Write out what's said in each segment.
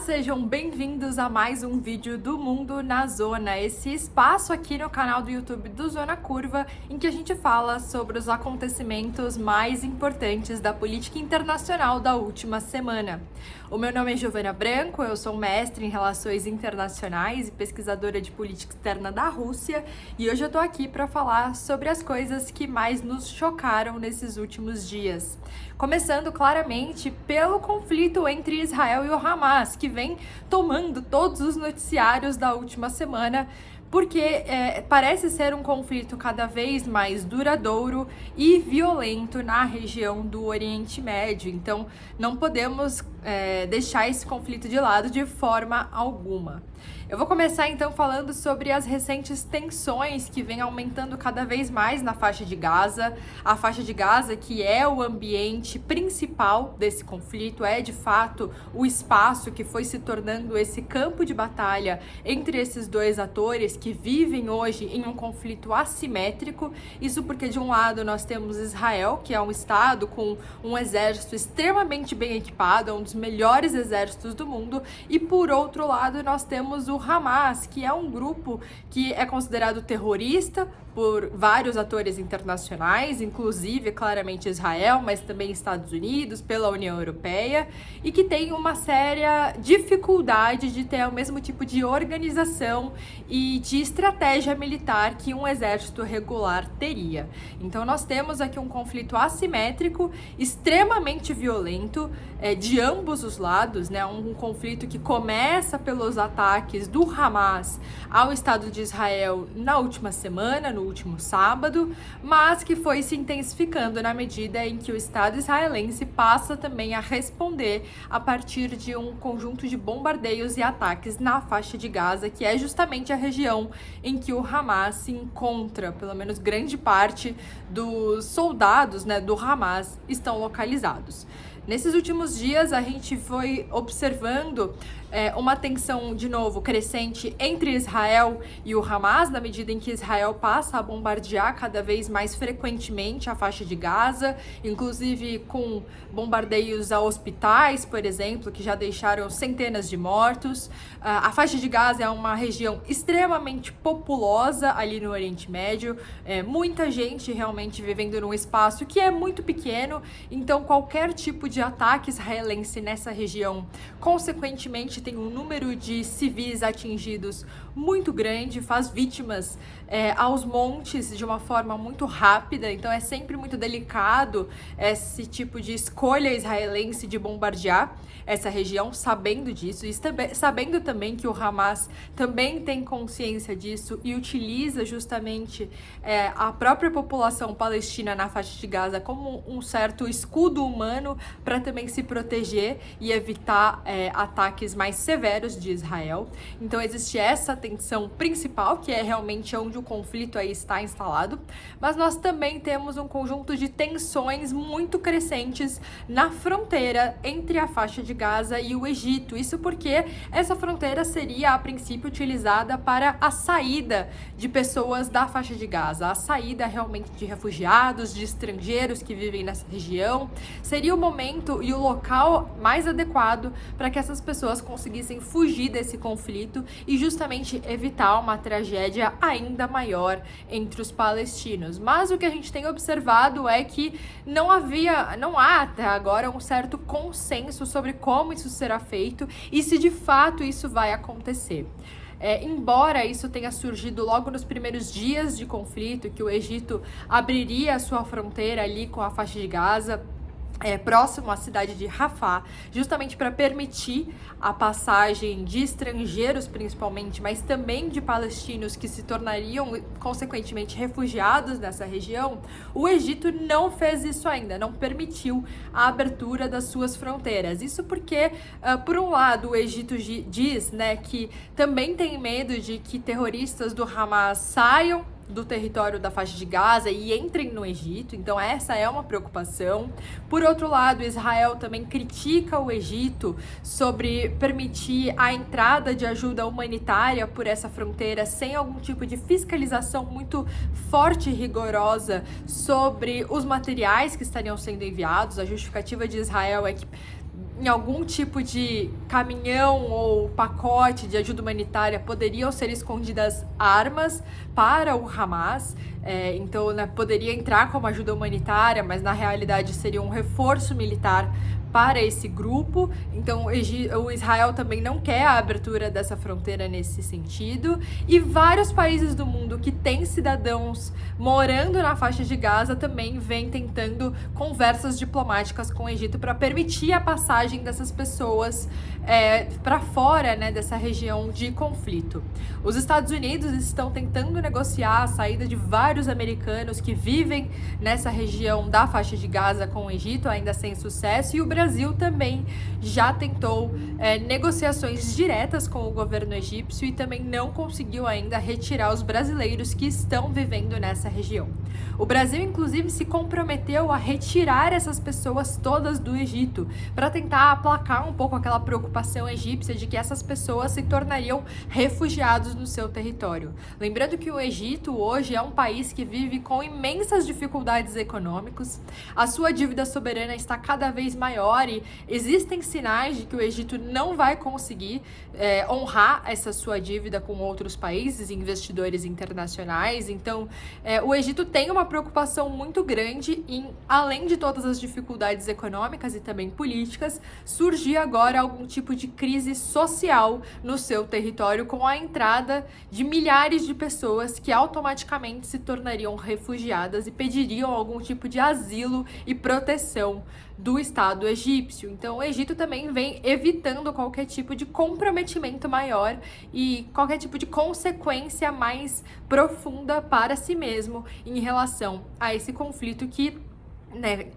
sejam bem-vindos a mais um vídeo do Mundo na Zona, esse espaço aqui no canal do YouTube do Zona Curva, em que a gente fala sobre os acontecimentos mais importantes da política internacional da última semana. O meu nome é Giovana Branco, eu sou mestre em Relações Internacionais e pesquisadora de política externa da Rússia, e hoje eu tô aqui para falar sobre as coisas que mais nos chocaram nesses últimos dias. Começando claramente pelo conflito entre Israel e o Hamas, que vem tomando todos os noticiários da última semana, porque parece ser um conflito cada vez mais duradouro e violento na região do Oriente Médio. Então, não podemos deixar esse conflito de lado de forma alguma. Eu vou começar então falando sobre as recentes tensões que vêm aumentando cada vez mais na faixa de Gaza. A faixa de Gaza, que é o ambiente principal desse conflito, é de fato o espaço que foi se tornando esse campo de batalha entre esses dois atores que vivem hoje em um conflito assimétrico. Isso porque de um lado nós temos Israel, que é um estado com um exército extremamente bem equipado, um dos melhores exércitos do mundo, e por outro lado nós temos o Hamas, que é um grupo que é considerado terrorista por vários atores internacionais, inclusive claramente Israel, mas também Estados Unidos, pela União Europeia, e que tem uma séria dificuldade de ter o mesmo tipo de organização e de estratégia militar que um exército regular teria. Então nós temos aqui um conflito assimétrico, extremamente violento, de ambos os lados, né? Um conflito que começa pelos ataques do Hamas ao Estado de Israel na última semana, no último sábado, mas que foi se intensificando na medida em que o Estado israelense passa também a responder a partir de um conjunto de bombardeios e ataques na faixa de Gaza, que é justamente a região em que o Hamas se encontra. Pelo menos grande parte dos soldados, né, do Hamas estão localizados. Nesses últimos dias, a gente foi observando uma tensão, de novo, crescente entre Israel e o Hamas, na medida em que Israel passa a bombardear cada vez mais frequentemente a faixa de Gaza, inclusive com bombardeios a hospitais, por exemplo, que já deixaram centenas de mortos. A faixa de Gaza é uma região extremamente populosa ali no Oriente Médio, muita gente realmente vivendo num espaço que é muito pequeno, então qualquer tipo de ataque israelense nessa região, consequentemente, tem um número de civis atingidos muito grande, faz vítimas aos montes de uma forma muito rápida, então é sempre muito delicado esse tipo de escolha israelense de bombardear essa região, sabendo disso, e sabendo também que o Hamas também tem consciência disso e utiliza justamente a própria população palestina na faixa de Gaza como um certo escudo humano para também se proteger e evitar ataques mais severos de Israel. Então existe essa tensão principal, que é realmente onde o conflito aí está instalado, mas nós também temos um conjunto de tensões muito crescentes na fronteira entre a faixa de Gaza e o Egito. Isso porque essa fronteira seria a princípio utilizada para a saída de pessoas da faixa de Gaza, a saída realmente de refugiados, de estrangeiros que vivem nessa região. Seria o momento e o local mais adequado para que essas pessoas conseguissem fugir desse conflito e justamente evitar uma tragédia ainda maior entre os palestinos. Mas o que a gente tem observado é que não há até agora um certo consenso sobre como isso será feito e se de fato isso vai acontecer. Embora isso tenha surgido logo nos primeiros dias de conflito, que o Egito abriria a sua fronteira ali com a faixa de Gaza, próximo à cidade de Rafah, justamente para permitir a passagem de estrangeiros principalmente, mas também de palestinos que se tornariam consequentemente refugiados nessa região, o Egito não fez isso ainda, não permitiu a abertura das suas fronteiras. Isso porque, por um lado, o Egito diz, né, que também tem medo de que terroristas do Hamas saiam do território da faixa de Gaza e entrem no Egito, então essa é uma preocupação. Por outro lado, Israel também critica o Egito sobre permitir a entrada de ajuda humanitária por essa fronteira sem algum tipo de fiscalização muito forte e rigorosa sobre os materiais que estariam sendo enviados. A justificativa de Israel é que em algum tipo de caminhão ou pacote de ajuda humanitária poderiam ser escondidas armas para o Hamas. Então, né, poderia entrar como ajuda humanitária, mas na realidade seria um reforço militar para esse grupo. Então o Israel também não quer a abertura dessa fronteira nesse sentido, e vários países do mundo que têm cidadãos morando na faixa de Gaza também vêm tentando conversas diplomáticas com o Egito para permitir a passagem dessas pessoas para fora, né, dessa região de conflito. Os Estados Unidos estão tentando negociar a saída de vários americanos que vivem nessa região da faixa de Gaza com o Egito, ainda sem sucesso, e o Brasil também já tentou negociações diretas com o governo egípcio e também não conseguiu ainda retirar os brasileiros que estão vivendo nessa região. O Brasil, inclusive, se comprometeu a retirar essas pessoas todas do Egito, para tentar aplacar um pouco aquela preocupação egípcia de que essas pessoas se tornariam refugiados no seu território. Lembrando que o Egito hoje é um país que vive com imensas dificuldades econômicas, a sua dívida soberana está cada vez maior e existem sinais de que o Egito não vai conseguir honrar essa sua dívida com outros países e investidores internacionais. Então, o Egito tem uma preocupação muito grande em, além de todas as dificuldades econômicas e também políticas, surgir agora algum tipo de crise social no seu território com a entrada de milhares de pessoas que automaticamente se tornariam refugiadas e pediriam algum tipo de asilo e proteção do Estado egípcio. Então, o Egito também vem evitando qualquer tipo de comprometimento maior e qualquer tipo de consequência mais profunda para si mesmo em relação a esse conflito que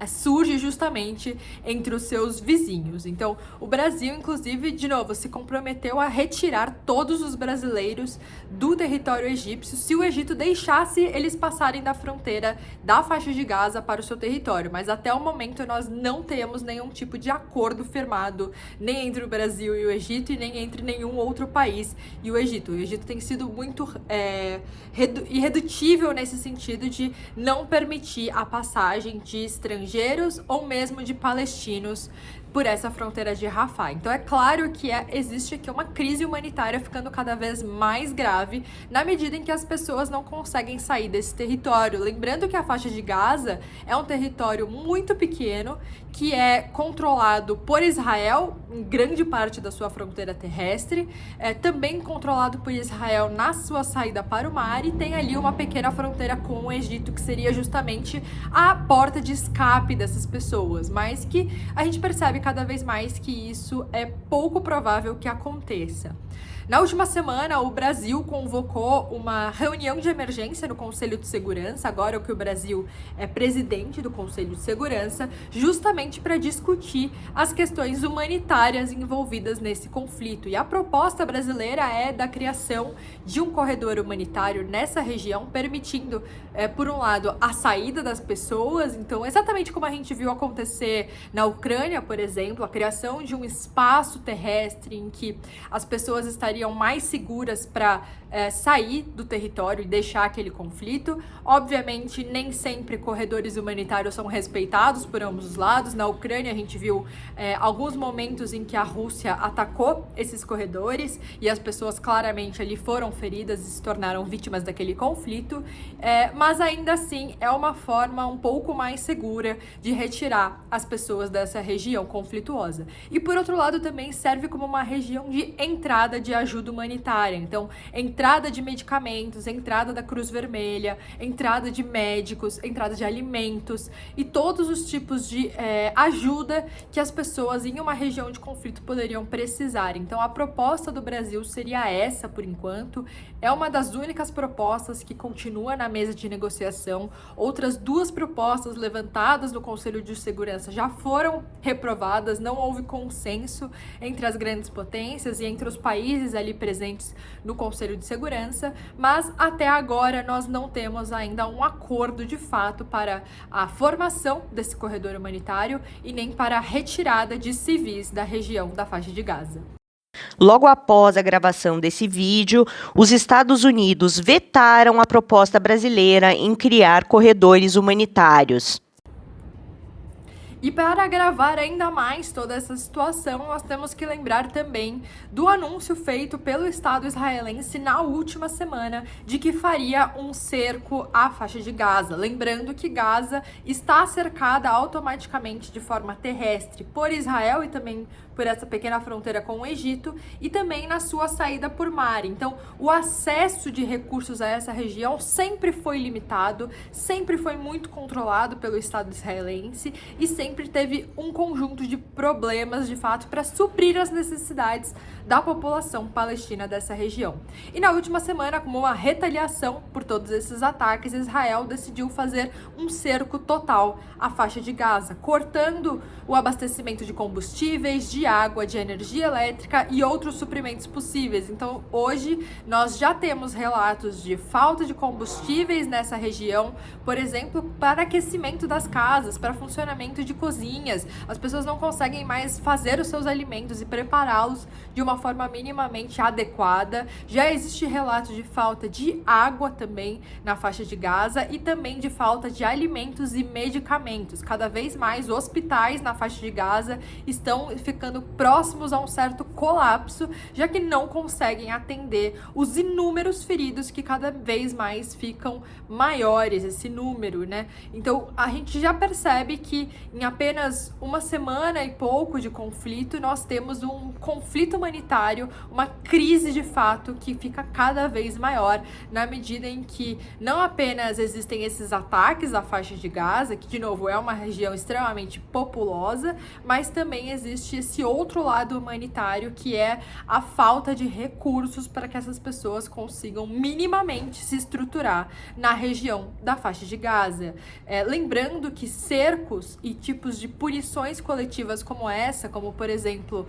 surge justamente entre os seus vizinhos. Então, o Brasil, inclusive, de novo, se comprometeu a retirar todos os brasileiros do território egípcio se o Egito deixasse eles passarem da fronteira da faixa de Gaza para o seu território. Mas até o momento nós não temos nenhum tipo de acordo firmado, nem entre o Brasil e o Egito, e nem entre nenhum outro país e o Egito. O Egito tem sido muito irredutível nesse sentido de não permitir a passagem de estrangeiros ou mesmo de palestinos por essa fronteira de Rafah. Então é claro que existe aqui uma crise humanitária ficando cada vez mais grave na medida em que as pessoas não conseguem sair desse território. Lembrando que a faixa de Gaza é um território muito pequeno que é controlado por Israel em grande parte da sua fronteira terrestre, também controlado por Israel na sua saída para o mar, e tem ali uma pequena fronteira com o Egito, que seria justamente a porta de escape dessas pessoas, mas que a gente percebe cada vez mais que isso é pouco provável que aconteça. Na última semana, o Brasil convocou uma reunião de emergência no Conselho de Segurança, agora que o Brasil é presidente do Conselho de Segurança, justamente para discutir as questões humanitárias envolvidas nesse conflito. E a proposta brasileira é da criação de um corredor humanitário nessa região, permitindo, por um lado, a saída das pessoas. Então, exatamente como a gente viu acontecer na Ucrânia, por exemplo, a criação de um espaço terrestre em que as pessoas estariam mais seguras para sair do território e deixar aquele conflito. Obviamente, nem sempre corredores humanitários são respeitados por ambos os lados. Na Ucrânia, a gente viu alguns momentos em que a Rússia atacou esses corredores e as pessoas claramente ali foram feridas e se tornaram vítimas daquele conflito, mas ainda assim é uma forma um pouco mais segura de retirar as pessoas dessa região conflituosa. E por outro lado, também serve como uma região de entrada de ajuda humanitária. Então, entrada de medicamentos, entrada da Cruz Vermelha, entrada de médicos, entrada de alimentos e todos os tipos de ajuda que as pessoas em uma região de conflito poderiam precisar. Então, a proposta do Brasil seria essa, por enquanto. É uma das únicas propostas que continua na mesa de negociação. Outras duas propostas levantadas no Conselho de Segurança já foram reprovadas, não houve consenso entre as grandes potências e entre os países ali presentes no Conselho de Segurança, mas até agora nós não temos ainda um acordo de fato para a formação desse corredor humanitário e nem para a retirada de civis da região da faixa de Gaza. Logo após a gravação desse vídeo, os Estados Unidos vetaram a proposta brasileira em criar corredores humanitários. E para agravar ainda mais toda essa situação, nós temos que lembrar também do anúncio feito pelo Estado israelense na última semana de que faria um cerco à faixa de Gaza. Lembrando que Gaza está cercada automaticamente de forma terrestre por Israel e também por essa pequena fronteira com o Egito e também na sua saída por mar. Então, o acesso de recursos a essa região sempre foi limitado, sempre foi muito controlado pelo Estado israelense e sempre teve um conjunto de problemas, de fato, para suprir as necessidades da população palestina dessa região. E na última semana, como uma retaliação por todos esses ataques, Israel decidiu fazer um cerco total à faixa de Gaza, cortando o abastecimento de combustíveis, de água, de energia elétrica e outros suprimentos possíveis. Então, hoje, nós já temos relatos de falta de combustíveis nessa região, por exemplo, para aquecimento das casas, para funcionamento de cozinhas. As pessoas não conseguem mais fazer os seus alimentos e prepará-los de uma forma minimamente adequada. Já existe relato de falta de água também na faixa de Gaza e também de falta de alimentos e medicamentos. Cada vez mais hospitais na faixa de Gaza estão ficando próximos a um certo colapso, já que não conseguem atender os inúmeros feridos que cada vez mais ficam maiores, esse número, né? Então, a gente já percebe que em apenas uma semana e pouco de conflito, nós temos um conflito humanitário, uma crise de fato que fica cada vez maior, na medida em que não apenas existem esses ataques à faixa de Gaza, que de novo é uma região extremamente populosa, mas também existe esse outro lado humanitário, que é a falta de recursos para que essas pessoas consigam minimamente se estruturar na região da faixa de Gaza. Lembrando que cercos e tipos de punições coletivas como essa, como por exemplo,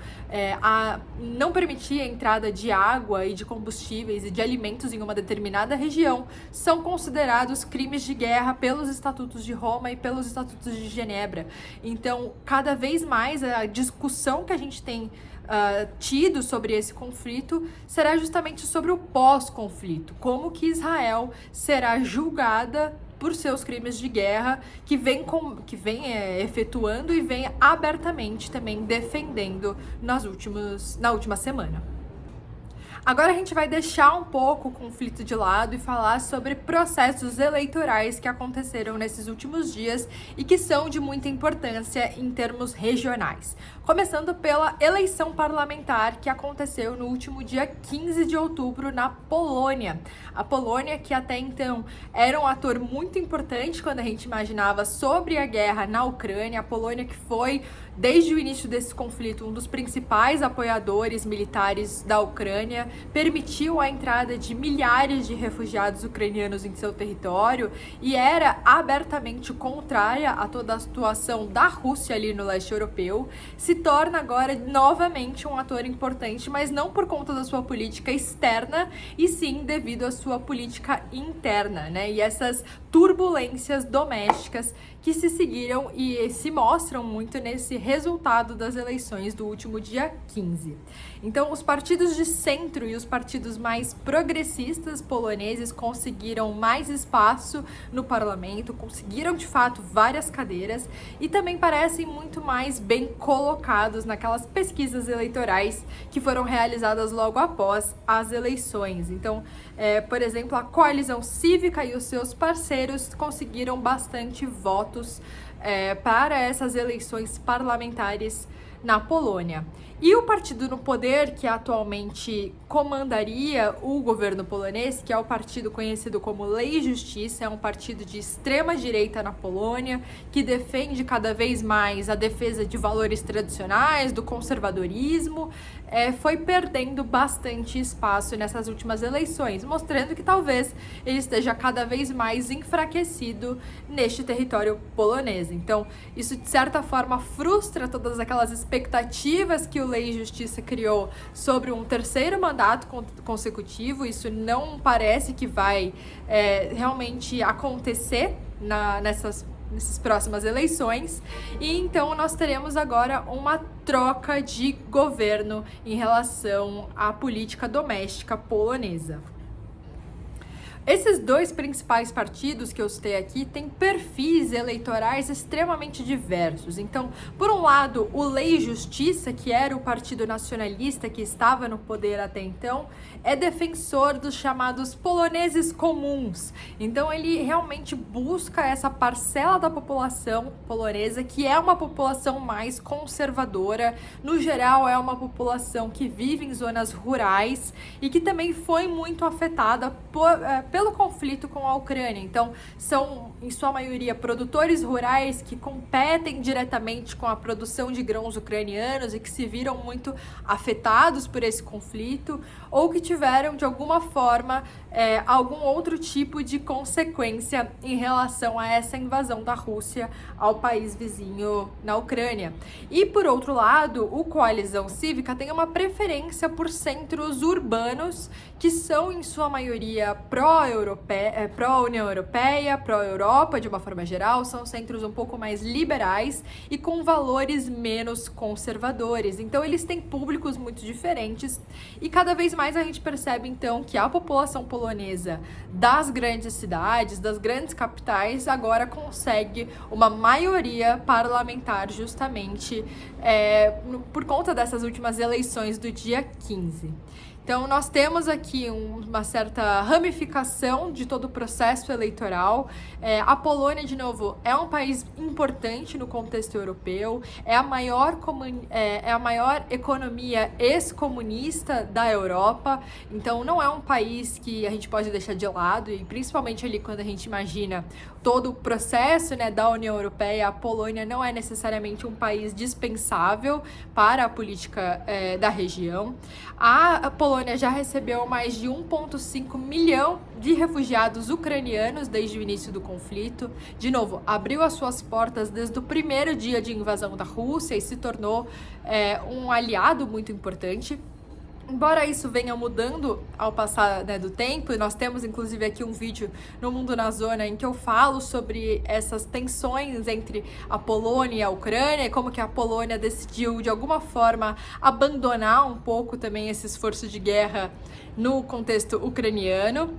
a não permitir a entrada de água e de combustíveis e de alimentos em uma determinada região, são considerados crimes de guerra pelos Estatutos de Roma e pelos Estatutos de Genebra. Então, cada vez mais a discussão que a gente tem tido sobre esse conflito será justamente sobre o pós-conflito, como que Israel será julgada por seus crimes de guerra que vem efetuando e vem abertamente também defendendo na última semana. Agora a gente vai deixar um pouco o conflito de lado e falar sobre processos eleitorais que aconteceram nesses últimos dias e que são de muita importância em termos regionais. Começando pela eleição parlamentar que aconteceu no último dia 15 de outubro na Polônia. A Polônia, que até então era um ator muito importante quando a gente imaginava sobre a guerra na Ucrânia, a Polônia que foi, desde o início desse conflito, um dos principais apoiadores militares da Ucrânia, permitiu a entrada de milhares de refugiados ucranianos em seu território e era abertamente contrária a toda a situação da Rússia ali no leste europeu, se torna agora novamente um ator importante, mas não por conta da sua política externa, e sim devido à sua política interna, né? E essas turbulências domésticas que se seguiram e se mostram muito nesse resultado das eleições do último dia 15. Então, os partidos de centro e os partidos mais progressistas poloneses conseguiram mais espaço no parlamento, conseguiram de fato várias cadeiras e também parecem muito mais bem colocados naquelas pesquisas eleitorais que foram realizadas logo após as eleições. Então, por exemplo, a Coalizão Cívica e os seus parceiros conseguiram bastante votos para essas eleições parlamentares na Polônia. E o partido no poder, que atualmente comandaria o governo polonês, que é o partido conhecido como Lei e Justiça, é um partido de extrema direita na Polônia, que defende cada vez mais a defesa de valores tradicionais, do conservadorismo, foi perdendo bastante espaço nessas últimas eleições, mostrando que talvez ele esteja cada vez mais enfraquecido neste território polonês. Então, isso de certa forma frustra todas aquelas expectativas que o Lei e Justiça criou sobre um terceiro mandato consecutivo. Isso não parece que vai realmente acontecer nessas próximas eleições, e então nós teremos agora uma troca de governo em relação à política doméstica polonesa. Esses dois principais partidos que eu citei aqui têm perfis eleitorais extremamente diversos. Então, por um lado, o Lei e Justiça, que era o partido nacionalista que estava no poder até então, é defensor dos chamados poloneses comuns. Então, ele realmente busca essa parcela da população polonesa que é uma população mais conservadora. No geral, é uma população que vive em zonas rurais e que também foi muito afetada pelo conflito com a Ucrânia. Então, são, em sua maioria, produtores rurais que competem diretamente com a produção de grãos ucranianos e que se viram muito afetados por esse conflito ou que tiveram, de alguma forma, algum outro tipo de consequência em relação a essa invasão da Rússia ao país vizinho na Ucrânia. E, por outro lado, o Coalizão Cívica tem uma preferência por centros urbanos que são, em sua maioria, pró-União Europeia, pró-Europa, de uma forma geral, são centros um pouco mais liberais e com valores menos conservadores. Então, eles têm públicos muito diferentes e cada vez mais a gente percebe, então, que a população polonesa das grandes cidades, das grandes capitais, agora consegue uma maioria parlamentar justamente por conta dessas últimas eleições do dia 15. Então, nós temos aqui uma certa ramificação de todo o processo eleitoral. A Polônia, de novo, é um país importante no contexto europeu, é a maior economia ex-comunista da Europa, então não é um país que a gente pode deixar de lado, e principalmente ali quando a gente imagina todo o processo, né, da União Europeia, a Polônia não é necessariamente um país dispensável para a política da região. A Polônia já recebeu mais de 1,5 milhão de refugiados ucranianos desde o início do conflito. De novo, abriu as suas portas desde o primeiro dia de invasão da Rússia e se tornou um aliado muito importante. Embora isso venha mudando ao passar, né, do tempo, nós temos inclusive aqui um vídeo no Mundo na Zona em que eu falo sobre essas tensões entre a Polônia e a Ucrânia e como que a Polônia decidiu de alguma forma abandonar um pouco também esse esforço de guerra no contexto ucraniano.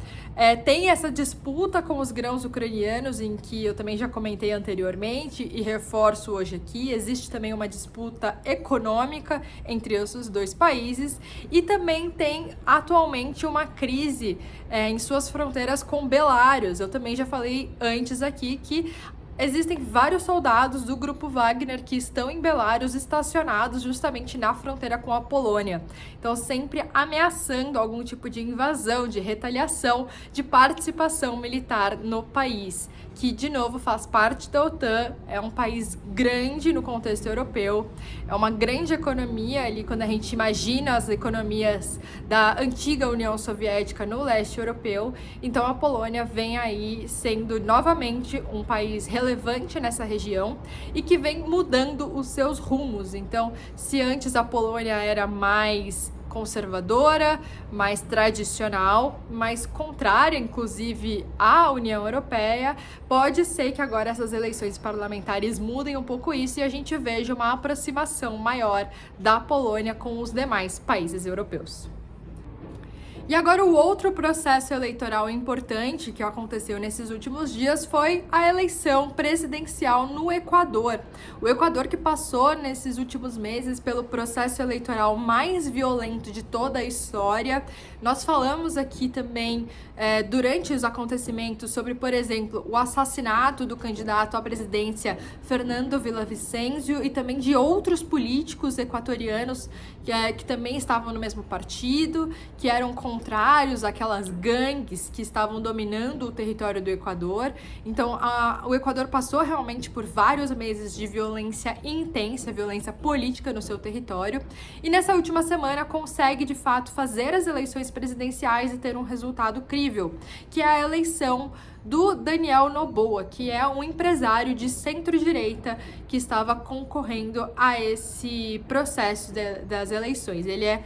Tem essa disputa com os grãos ucranianos, em que eu também já comentei anteriormente e reforço hoje aqui. Existe também uma disputa econômica entre esses dois países e também tem atualmente uma crise em suas fronteiras com Belarus. Eu também já falei antes aqui que existem vários soldados do grupo Wagner que estão em Belarus estacionados justamente na fronteira com a Polônia. Então, sempre ameaçando algum tipo de invasão, de retaliação, de participação militar no país, que, de novo, faz parte da OTAN, é um país grande no contexto europeu, é uma grande economia ali quando a gente imagina as economias da antiga União Soviética no leste europeu. Então, a Polônia vem aí sendo novamente um país relevante nessa região e que vem mudando os seus rumos. Então, se antes a Polônia era mais conservadora, mais tradicional, mais contrária, inclusive, à União Europeia, pode ser que agora essas eleições parlamentares mudem um pouco isso e a gente veja uma aproximação maior da Polônia com os demais países europeus. E agora o outro processo eleitoral importante que aconteceu nesses últimos dias foi a eleição presidencial no Equador. O Equador que passou nesses últimos meses pelo processo eleitoral mais violento de toda a história. Nós falamos aqui também durante os acontecimentos sobre, por exemplo, o assassinato do candidato à presidência Fernando Villavicencio e também de outros políticos equatorianos que também estavam no mesmo partido, que eram contrários àquelas gangues que estavam dominando o território do Equador. Então, o Equador passou realmente por vários meses de violência intensa, violência política no seu território, e nessa última semana consegue, de fato, fazer as eleições presidenciais e ter um resultado crível, que é a eleição do Daniel Noboa, que é um empresário de centro-direita que estava concorrendo a esse processo das eleições. Ele é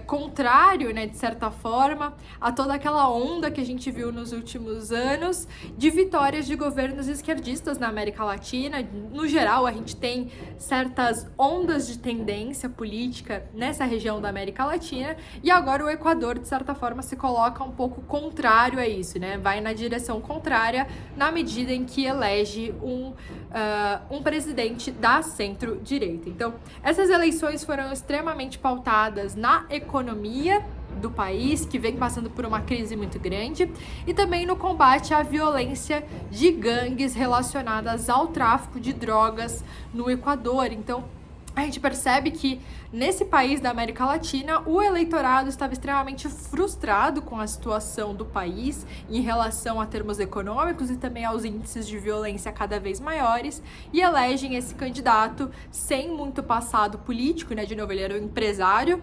contrário, né, de certa forma, a toda aquela onda que a gente viu nos últimos anos de vitórias de governos esquerdistas na América Latina. No geral, a gente tem certas ondas de tendência política nessa região da América Latina, e agora o Equador, de certa forma, se coloca um pouco contrário a isso, né? Vai na direção contrária na medida em que elege um presidente da centro-direita. Então, essas eleições foram extremamente pautadas na economia do país, que vem passando por uma crise muito grande, e também no combate à violência de gangues relacionadas ao tráfico de drogas no Equador. Então, a gente percebe que nesse país da América Latina, o eleitorado estava extremamente frustrado com a situação do país em relação a termos econômicos e também aos índices de violência cada vez maiores, e elegem esse candidato sem muito passado político, né? De novo, ele era um empresário,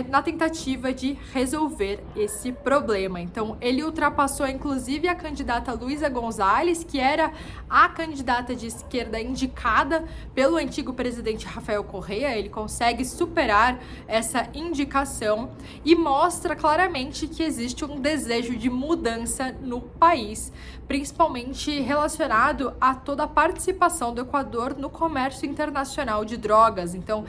na tentativa de resolver esse problema. Então, ele ultrapassou inclusive a candidata Luísa González, que era a candidata de esquerda indicada pelo antigo presidente Rafael Correa. Ele consegue superar essa indicação e mostra claramente que existe um desejo de mudança no país, principalmente relacionado a toda a participação do Equador no comércio internacional de drogas. Então,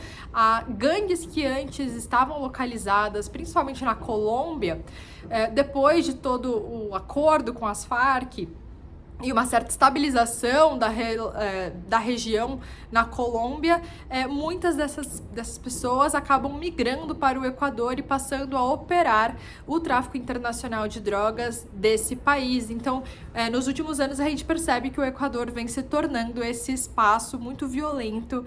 gangues que antes estavam localizadas principalmente na Colômbia, depois de todo o acordo com as Farc e uma certa estabilização da região na Colômbia, muitas dessas pessoas acabam migrando para o Equador e passando a operar o tráfico internacional de drogas desse país. Então, nos últimos anos, a gente percebe que o Equador vem se tornando esse espaço muito violento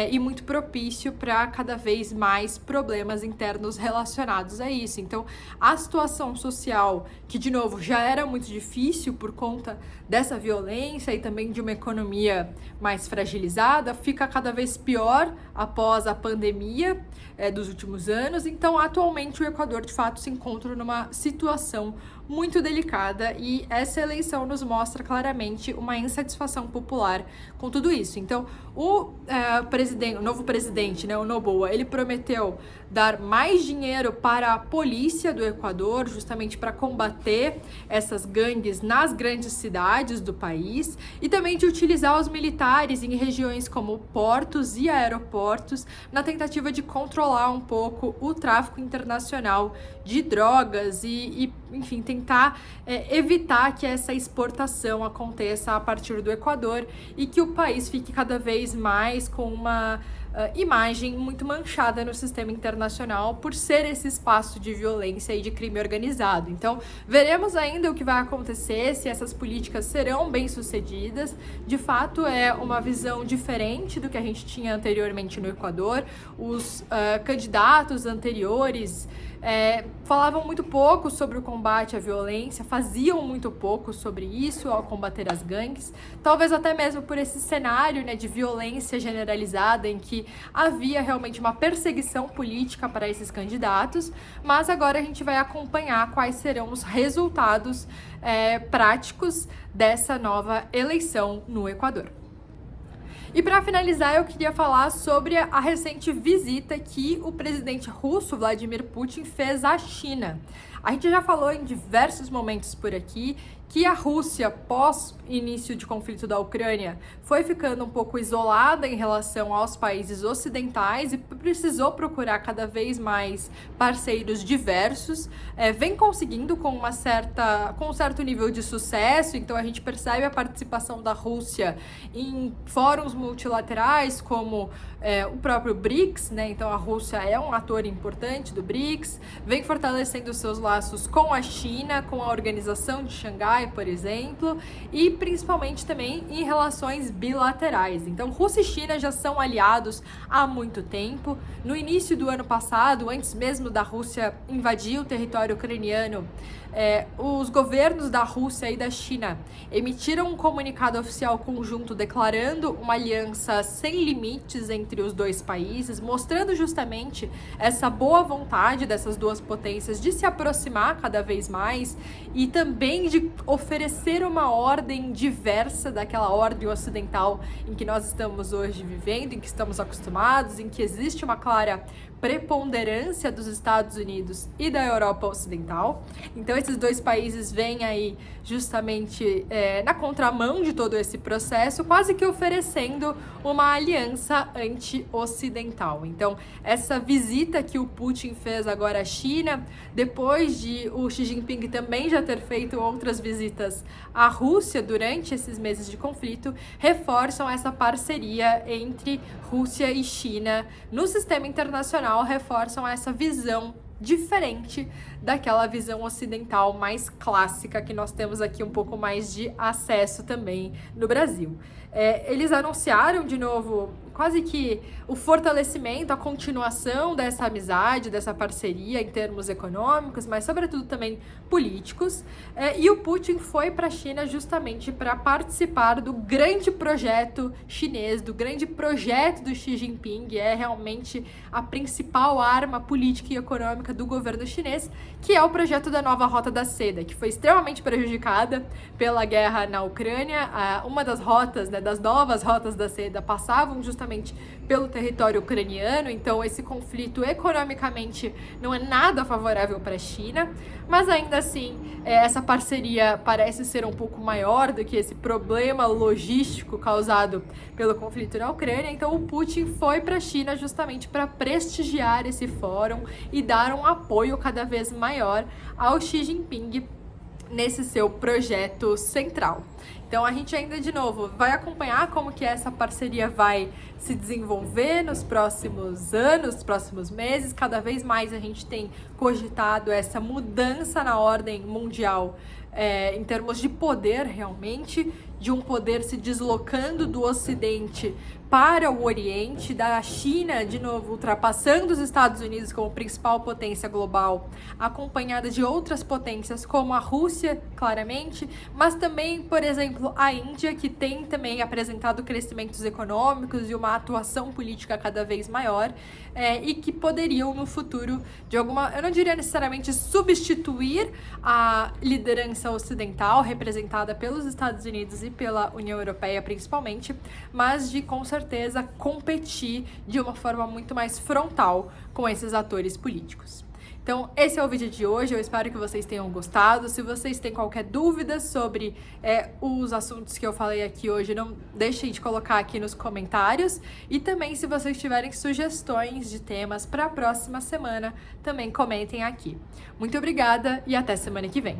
e muito propício para cada vez mais problemas internos relacionados a isso. Então, a situação social, que, de novo, já era muito difícil por conta dessa violência e também de uma economia mais fragilizada, fica cada vez pior após a pandemia dos últimos anos. Então, atualmente, o Equador, de fato, se encontra numa situação muito delicada, e essa eleição nos mostra claramente uma insatisfação popular com tudo isso. Então, o novo presidente, né, o Noboa, ele prometeu dar mais dinheiro para a polícia do Equador, justamente para combater essas gangues nas grandes cidades do país, e também de utilizar os militares em regiões como portos e aeroportos, na tentativa de controlar um pouco o tráfico internacional de drogas e enfim, tentar evitar que essa exportação aconteça a partir do Equador e que o país fique cada vez mais com uma imagem muito manchada no sistema internacional por ser esse espaço de violência e de crime organizado. Então, veremos ainda o que vai acontecer, se essas políticas serão bem-sucedidas. De fato, é uma visão diferente do que a gente tinha anteriormente no Equador. Os candidatos anteriores falavam muito pouco sobre o combate à violência, faziam muito pouco sobre isso ao combater as gangues, talvez até mesmo por esse cenário, né, de violência generalizada em que havia realmente uma perseguição política para esses candidatos. Mas agora a gente vai acompanhar quais serão os resultados práticos dessa nova eleição no Equador. E para finalizar, eu queria falar sobre a recente visita que o presidente russo Vladimir Putin fez à China. A gente já falou em diversos momentos por aqui que a Rússia, pós início de conflito da Ucrânia, foi ficando um pouco isolada em relação aos países ocidentais e precisou procurar cada vez mais parceiros diversos, vem conseguindo com um certo nível de sucesso. Então a gente percebe a participação da Rússia em fóruns multilaterais como o próprio BRICS, né? Então a Rússia é um ator importante do BRICS, vem fortalecendo seus laços com a China, com a Organização de Xangai, por exemplo, e principalmente também em relações bilaterais. Então, Rússia e China já são aliados há muito tempo. No início do ano passado, antes mesmo da Rússia invadir o território ucraniano, os governos da Rússia e da China emitiram um comunicado oficial conjunto declarando uma aliança sem limites entre os dois países, mostrando justamente essa boa vontade dessas duas potências de se aproximar aproximar cada vez mais e também de oferecer uma ordem diversa daquela ordem ocidental em que nós estamos hoje vivendo, em que estamos acostumados, em que existe uma clara preponderância dos Estados Unidos e da Europa Ocidental. Então esses dois países vêm aí justamente na contramão de todo esse processo, quase que oferecendo uma aliança anti-ocidental. Então essa visita que o Putin fez agora à China, depois de o Xi Jinping também já ter feito outras visitas à Rússia durante esses meses de conflito, reforçam essa parceria entre Rússia e China no sistema internacional, reforçam essa visão diferente daquela visão ocidental mais clássica que nós temos aqui um pouco mais de acesso também no Brasil. Eles anunciaram de novo quase que o fortalecimento, a continuação dessa amizade, dessa parceria em termos econômicos, mas sobretudo também políticos. E o Putin foi para a China justamente para participar do grande projeto chinês, do grande projeto do Xi Jinping, é realmente a principal arma política e econômica do governo chinês, que é o projeto da nova Rota da Seda, que foi extremamente prejudicada pela guerra na Ucrânia. Uma das rotas, das novas rotas da seda, passavam justamente pelo território ucraniano, então esse conflito economicamente não é nada favorável para a China, mas ainda assim essa parceria parece ser um pouco maior do que esse problema logístico causado pelo conflito na Ucrânia. Então o Putin foi para a China justamente para prestigiar esse fórum e dar um apoio cada vez maior ao Xi Jinping nesse seu projeto central. Então a gente ainda, de novo, vai acompanhar como que essa parceria vai se desenvolver nos próximos anos, nos próximos meses. Cada vez mais a gente tem cogitado essa mudança na ordem mundial em termos de poder, realmente, de um poder se deslocando do Ocidente para o Oriente, da China, de novo, ultrapassando os Estados Unidos como principal potência global, acompanhada de outras potências como a Rússia, claramente, mas também, por exemplo, a Índia, que tem também apresentado crescimentos econômicos e uma atuação política cada vez maior, e que poderiam no futuro, eu não diria necessariamente substituir a liderança ocidental representada pelos Estados Unidos e pela União Europeia principalmente, mas de com certeza competir de uma forma muito mais frontal com esses atores políticos. Então, esse é o vídeo de hoje, eu espero que vocês tenham gostado. Se vocês têm qualquer dúvida sobre os assuntos que eu falei aqui hoje, não deixem de colocar aqui nos comentários. E também, se vocês tiverem sugestões de temas para a próxima semana, também comentem aqui. Muito obrigada e até semana que vem.